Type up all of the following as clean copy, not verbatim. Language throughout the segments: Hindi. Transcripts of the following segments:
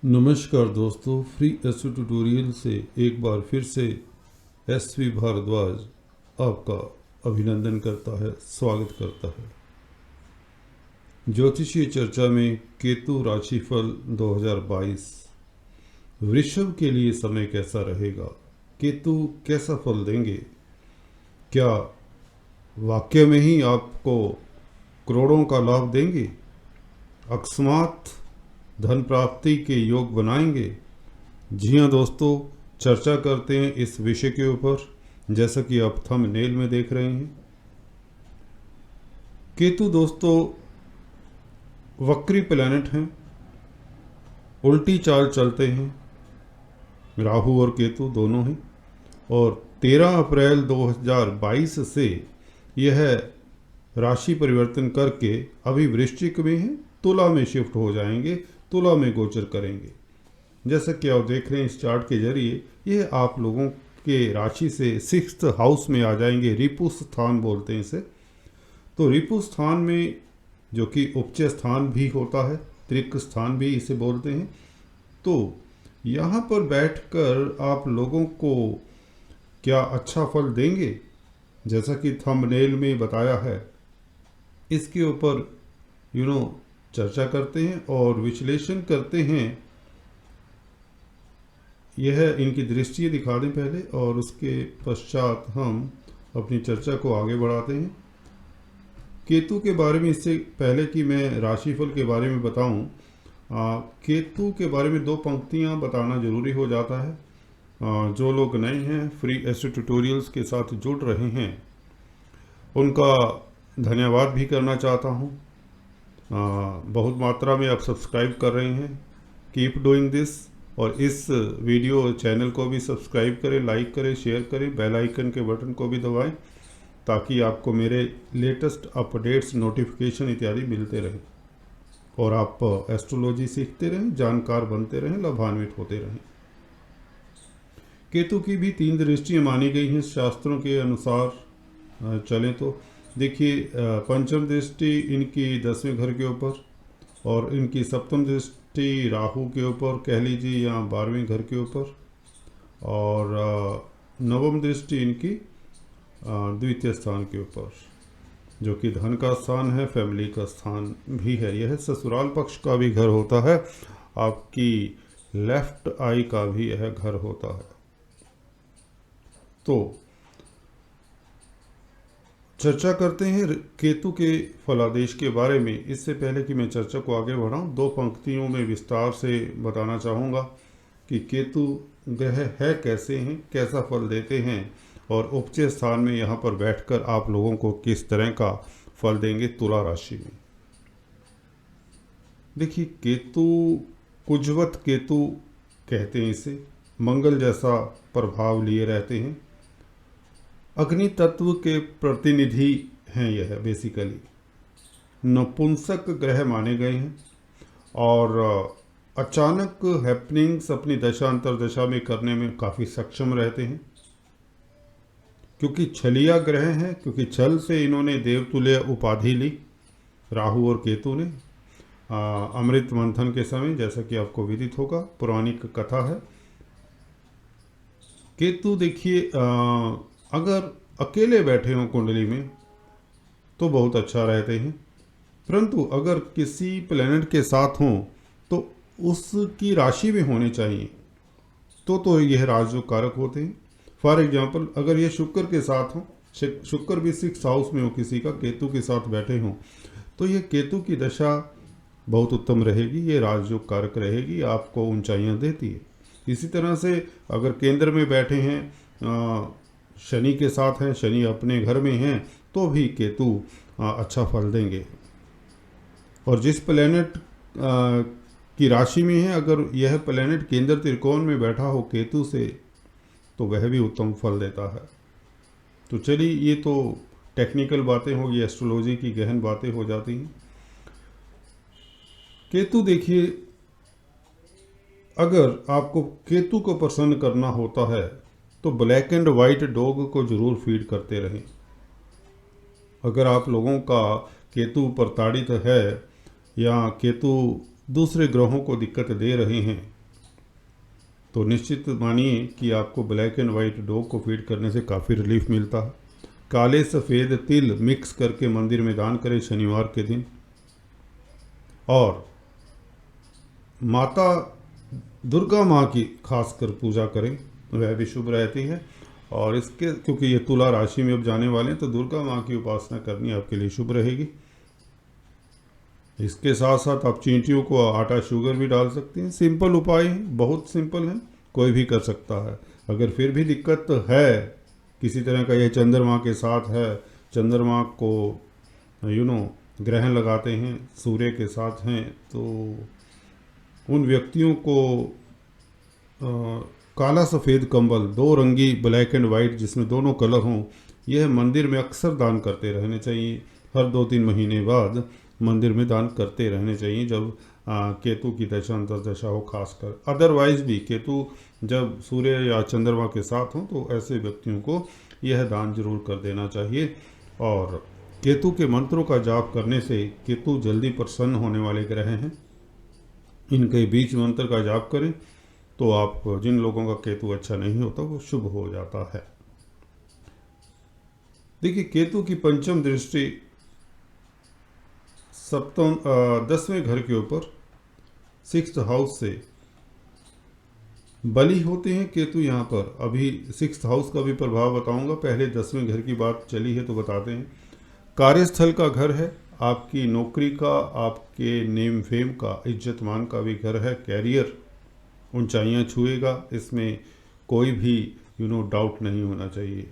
नमस्कार दोस्तों, फ्री एस्ट्रो ट्यूटोरियल से एक बार फिर से एसवी भारद्वाज आपका अभिनंदन करता है, स्वागत करता है। ज्योतिषीय चर्चा में केतु राशिफल 2022 वृषभ के लिए समय कैसा रहेगा, केतु कैसा फल देंगे, क्या वाक्य में ही आपको करोड़ों का लाभ देंगे, अकस्मात धन प्राप्ति के योग बनाएंगे। जी हाँ दोस्तों, चर्चा करते हैं इस विषय के ऊपर। जैसा कि आप थंबनेल में देख रहे हैं, केतु दोस्तों वक्री प्लैनेट हैं, उल्टी चाल चलते हैं। राहु और केतु दोनों हैं और 13 अप्रैल 2022 से यह राशि परिवर्तन करके अभी वृश्चिक में है, तुला में शिफ्ट हो जाएंगे, तुला में गोचर करेंगे। जैसा कि आप देख रहे हैं इस चार्ट के जरिए, ये आप लोगों के राशि से 6th हाउस में आ जाएंगे। रिपु स्थान बोलते हैं इसे। तो रिपु स्थान में, जो कि उपचय स्थान भी होता है, त्रिक स्थान भी इसे बोलते हैं। तो यहाँ पर बैठकर आप लोगों को क्या अच्छा फल देंगे, जैसा कि थंबनेल में बताया है, इसके ऊपर चर्चा करते हैं और विश्लेषण करते हैं। यह इनकी दृष्टि दिखा दें पहले और उसके पश्चात हम अपनी चर्चा को आगे बढ़ाते हैं। केतु के बारे में, इससे पहले कि मैं राशिफल के बारे में बताऊं, केतु के बारे में 2 पंक्तियां बताना जरूरी हो जाता है। जो लोग नए हैं, फ्री एस्ट्रो ट्यूटोरियल्स के साथ जुड़ रहे हैं, उनका धन्यवाद भी करना चाहता हूं। बहुत मात्रा में आप सब्सक्राइब कर रहे हैं, कीप डूइंग दिस। और इस वीडियो चैनल को भी सब्सक्राइब करें, लाइक करें, शेयर करें, बेल आइकन के बटन को भी दबाएं, ताकि आपको मेरे लेटेस्ट अपडेट्स, नोटिफिकेशन इत्यादि मिलते रहें और आप एस्ट्रोलॉजी सीखते रहें, जानकार बनते रहें, लाभान्वित होते रहें। केतु की भी 3 दृष्टियाँ मानी गई हैं शास्त्रों के अनुसार। चलें तो देखिए, पंचम दृष्टि इनकी 10वें घर के ऊपर और इनकी सप्तम दृष्टि राहु के ऊपर कह लीजिए, या 12वें घर के ऊपर, और नवम दृष्टि इनकी द्वितीय स्थान के ऊपर, जो कि धन का स्थान है, फैमिली का स्थान भी है। यह ससुराल पक्ष का भी घर होता है, आपकी लेफ्ट आई का भी यह घर होता है। तो चर्चा करते हैं केतु के फलादेश के बारे में। इससे पहले कि मैं चर्चा को आगे बढ़ाऊं, 2 पंक्तियों में विस्तार से बताना चाहूँगा कि केतु ग्रह है कैसे हैं, कैसा फल देते हैं और उपचय स्थान में यहाँ पर बैठकर आप लोगों को किस तरह का फल देंगे तुला राशि में। देखिए, केतु कुजवत केतु कहते हैं इसे, मंगल जैसा प्रभाव लिए रहते हैं, अग्नि तत्व के प्रतिनिधि हैं। यह बेसिकली नपुंसक ग्रह माने गए हैं और अचानक हैपनिंग्स अपनी दशा अंतरदशा में करने में काफ़ी सक्षम रहते हैं, क्योंकि छलिया ग्रह हैं। क्योंकि छल से इन्होंने देवतुल्य उपाधि ली, राहु और केतु ने, अमृत मंथन के समय, जैसा कि आपको विदित होगा, पौराणिक कथा है। केतु देखिए, अगर अकेले बैठे हों कुंडली में तो बहुत अच्छा रहते हैं, परंतु अगर किसी प्लैनेट के साथ हों तो उसकी राशि में होने चाहिए, तो यह राजयोग कारक होते हैं। फॉर एग्जांपल, अगर ये शुक्र के साथ हों, शुक्र भी 6th हाउस में हो किसी का, केतु के साथ बैठे हों, तो ये केतु की दशा बहुत उत्तम रहेगी, ये राजयोग कारक रहेगी, आपको ऊंचाइयां देती है। इसी तरह से अगर केंद्र में बैठे हैं, शनि के साथ हैं, शनि अपने घर में हैं, तो भी केतु अच्छा फल देंगे। और जिस प्लैनेट की राशि में है, अगर यह प्लैनेट केंद्र त्रिकोण में बैठा हो केतु से, तो वह भी उत्तम फल देता है। तो चलिए, ये तो टेक्निकल बातें होगी, एस्ट्रोलॉजी की गहन बातें हो जाती हैं। केतु देखिए, अगर आपको केतु को प्रसन्न करना होता है तो ब्लैक एंड वाइट डॉग को जरूर फीड करते रहें। अगर आप लोगों का केतु प्रताड़ित है या केतु दूसरे ग्रहों को दिक्कत दे रहे हैं, तो निश्चित मानिए कि आपको ब्लैक एंड वाइट डॉग को फीड करने से काफ़ी रिलीफ मिलता है। काले सफ़ेद तिल मिक्स करके मंदिर में दान करें शनिवार के दिन, और माता दुर्गा माँ की खासकर पूजा करें, वह भी शुभ रहती है। और इसके क्योंकि ये तुला राशि में अब जाने वाले हैं, तो दुर्गा माँ की उपासना करनी आपके लिए शुभ रहेगी। इसके साथ साथ आप चींटियों को आटा शुगर भी डाल सकते हैं। सिंपल उपाय है, बहुत सिंपल है, कोई भी कर सकता है। अगर फिर भी दिक्कत है किसी तरह का, ये चंद्रमा के साथ है, चंद्रमा को ग्रहण लगाते हैं, सूर्य के साथ हैं, तो उन व्यक्तियों को काला सफ़ेद कंबल, 2 रंगी ब्लैक एंड वाइट जिसमें दोनों कलर हों, यह मंदिर में अक्सर दान करते रहने चाहिए। हर 2-3 महीने बाद मंदिर में दान करते रहने चाहिए, जब केतु की दशा अंतर्दशा हो खासकर। अदरवाइज भी केतु जब सूर्य या चंद्रमा के साथ हो, तो ऐसे व्यक्तियों को यह दान जरूर कर देना चाहिए। और केतु के मंत्रों का जाप करने से, केतु जल्दी प्रसन्न होने वाले ग्रह हैं, इनके बीच मंत्र का जाप करें तो आप, जिन लोगों का केतु अच्छा नहीं होता, वो शुभ हो जाता है। देखिए, केतु की पंचम दृष्टि 10वें घर के ऊपर 6th हाउस से बली होते हैं केतु। यहाँ पर अभी 6th हाउस का भी प्रभाव बताऊंगा, पहले 10वें घर की बात चली है तो बताते हैं। कार्यस्थल का घर है, आपकी नौकरी का, आपके नेम फेम का, इज्जत मान का भी घर है। कैरियर ऊंचाइयां छुएगा, इसमें कोई भी डाउट नहीं होना चाहिए।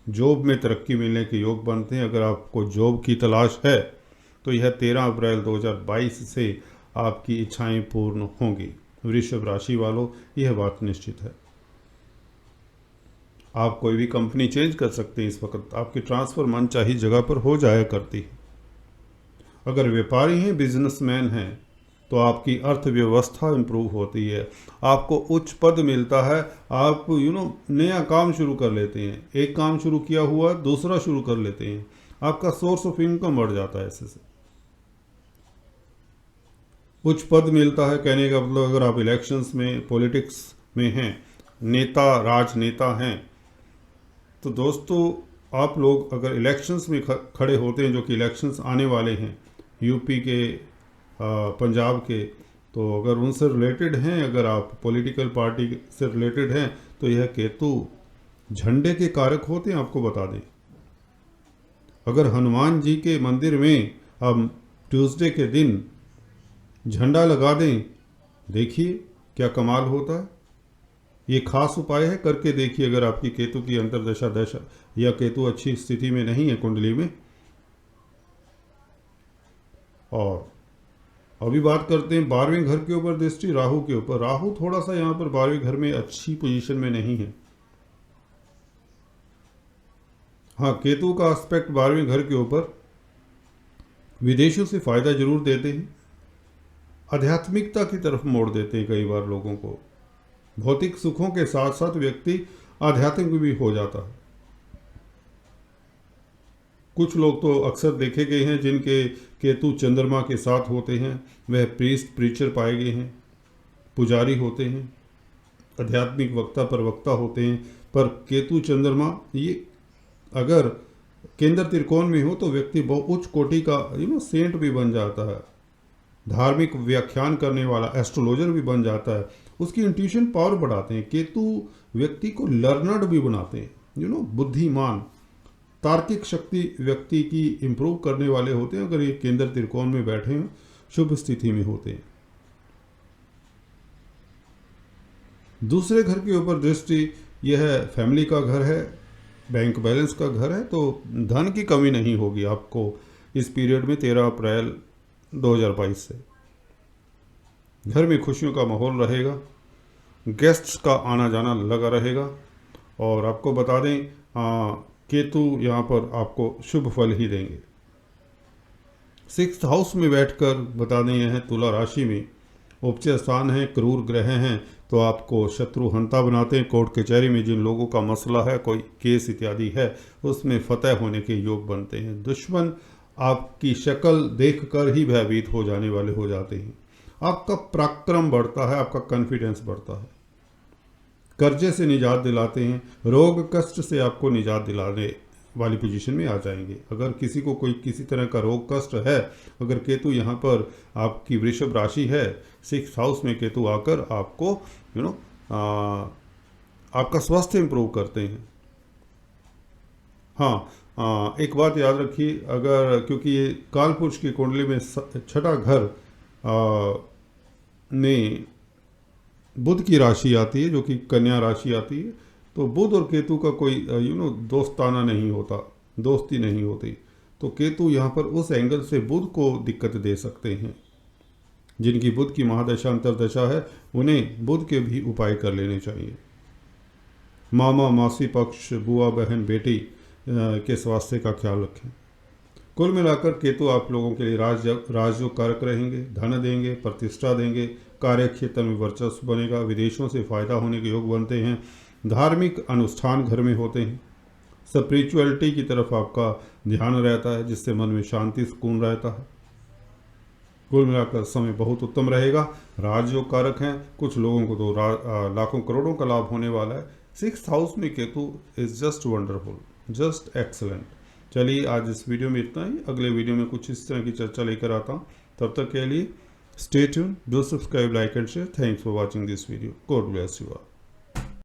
जॉब में तरक्की मिलने के योग बनते हैं। अगर आपको जॉब की तलाश है तो यह 13 अप्रैल 2022 से आपकी इच्छाएं पूर्ण होंगी। वृषभ राशि वालों, यह बात निश्चित है। आप कोई भी कंपनी चेंज कर सकते हैं इस वक्त, आपकी ट्रांसफ़र मनचाही जगह पर हो जाया करती है। अगर व्यापारी हैं, बिजनेसमैन हैं, तो आपकी अर्थव्यवस्था इम्प्रूव होती है, आपको उच्च पद मिलता है, आप नया काम शुरू कर लेते हैं, एक काम शुरू किया हुआ दूसरा शुरू कर लेते हैं, आपका सोर्स ऑफ इनकम बढ़ जाता है। ऐसे से उच्च पद मिलता है, कहने का मतलब अगर आप इलेक्शंस में, पॉलिटिक्स में हैं, नेता, राजनेता हैं, तो दोस्तों आप लोग अगर इलेक्शंस में खड़े होते हैं, जो कि इलेक्शंस आने वाले हैं यूपी के, पंजाब के, तो अगर उनसे रिलेटेड हैं, अगर आप पॉलिटिकल पार्टी से रिलेटेड हैं, तो यह केतु झंडे के कारक होते हैं, आपको बता दें। अगर हनुमान जी के मंदिर में हम ट्यूसडे के दिन झंडा लगा दें, देखिए क्या कमाल होता है। ये खास उपाय है, करके देखिए। अगर आपकी केतु की अंतर्दशा दशा या केतु अच्छी स्थिति में नहीं है कुंडली में। और अभी बात करते हैं 12वें घर के ऊपर दृष्टि राहु के ऊपर। राहु थोड़ा सा यहाँ पर 12वें घर में अच्छी पोजीशन में नहीं है। हाँ, केतु का एस्पेक्ट 12वें घर के ऊपर विदेशों से फायदा जरूर देते हैं, आध्यात्मिकता की तरफ मोड़ देते हैं कई बार लोगों को। भौतिक सुखों के साथ साथ व्यक्ति आध्यात्मिक भी हो जाता है। कुछ लोग तो अक्सर देखे गए हैं जिनके केतु चंद्रमा के साथ होते हैं, वह प्रीस्ट, प्रीचर पाए गए हैं, पुजारी होते हैं, आध्यात्मिक वक्ता, प्रवक्ता होते हैं। पर केतु चंद्रमा ये अगर केंद्र त्रिकोण में हो तो व्यक्ति बहुत उच्च कोटि का सेंट भी बन जाता है, धार्मिक व्याख्यान करने वाला एस्ट्रोलॉजर भी बन जाता है। उसकी इंट्यूशन पावर बढ़ाते हैं। केतु व्यक्ति को लर्नर्ड भी बनाते हैं, बुद्धिमान, तार्किक शक्ति व्यक्ति की इंप्रूव करने वाले होते हैं अगर ये केंद्र त्रिकोण में बैठे हैं, शुभ स्थिति में होते हैं। दूसरे घर के ऊपर दृष्टि, यह फैमिली का घर है, बैंक बैलेंस का घर है, तो धन की कमी नहीं होगी आपको इस पीरियड में 13 अप्रैल 2022 से। घर में खुशियों का माहौल रहेगा, गेस्ट्स का आना जाना लगा रहेगा। और आपको बता दें केतु यहाँ पर आपको शुभ फल ही देंगे। 6th हाउस में बैठकर बता दें, यह तुला राशि में उपच स्थान है, क्रूर ग्रह हैं, तो आपको शत्रु हंता बनाते हैं। कोर्ट कचहरी में जिन लोगों का मसला है, कोई केस इत्यादि है, उसमें फतह होने के योग बनते हैं। दुश्मन आपकी शक्ल देखकर ही भयभीत हो जाने वाले हो जाते हैं। आपका पराक्रम बढ़ता है, आपका कॉन्फिडेंस बढ़ता है, कर्जे से निजात दिलाते हैं, रोग कष्ट से आपको निजात दिलाने वाली पोजीशन में आ जाएंगे। अगर किसी को कोई किसी तरह का रोग कष्ट है, अगर केतु यहाँ पर आपकी वृषभ राशि है, 6th हाउस में केतु आकर आपको आपका स्वास्थ्य इंप्रूव करते हैं। हाँ, एक बात याद रखिए, अगर क्योंकि ये काल पुरुष की कुंडली में छठा घर में बुध की राशि आती है, जो कि कन्या राशि आती है, तो बुध और केतु का कोई दोस्ताना नहीं होता, दोस्ती नहीं होती। तो केतु यहाँ पर उस एंगल से बुध को दिक्कत दे सकते हैं। जिनकी बुध की महादशा अंतरदशा है, उन्हें बुध के भी उपाय कर लेने चाहिए। मामा मासी पक्ष, बुआ बहन बेटी के स्वास्थ्य का ख्याल रखें। कुल मिलाकर केतु आप लोगों के लिए राजयोग कारक रहेंगे, धन देंगे, प्रतिष्ठा देंगे, कार्य क्षेत्र में वर्चस्व बनेगा, विदेशों से फायदा होने के योग बनते हैं, धार्मिक अनुष्ठान घर में होते हैं, स्पिरिचुअलिटी की तरफ आपका ध्यान रहता है, जिससे मन में शांति सुकून रहता है। कुल मिलाकर समय बहुत उत्तम रहेगा। राजयोग कारक हैं, कुछ लोगों को तो लाखों करोड़ों का लाभ होने वाला है। 6th हाउस में Ketu is just wonderful, just excellent. चलिए आज इस वीडियो में इतना ही, अगले वीडियो में कुछ इस तरह की चर्चा लेकर आता हूँ। तब तक के लिए stay tune, do subscribe, like and share. Thanks for watching this video. God bless you all.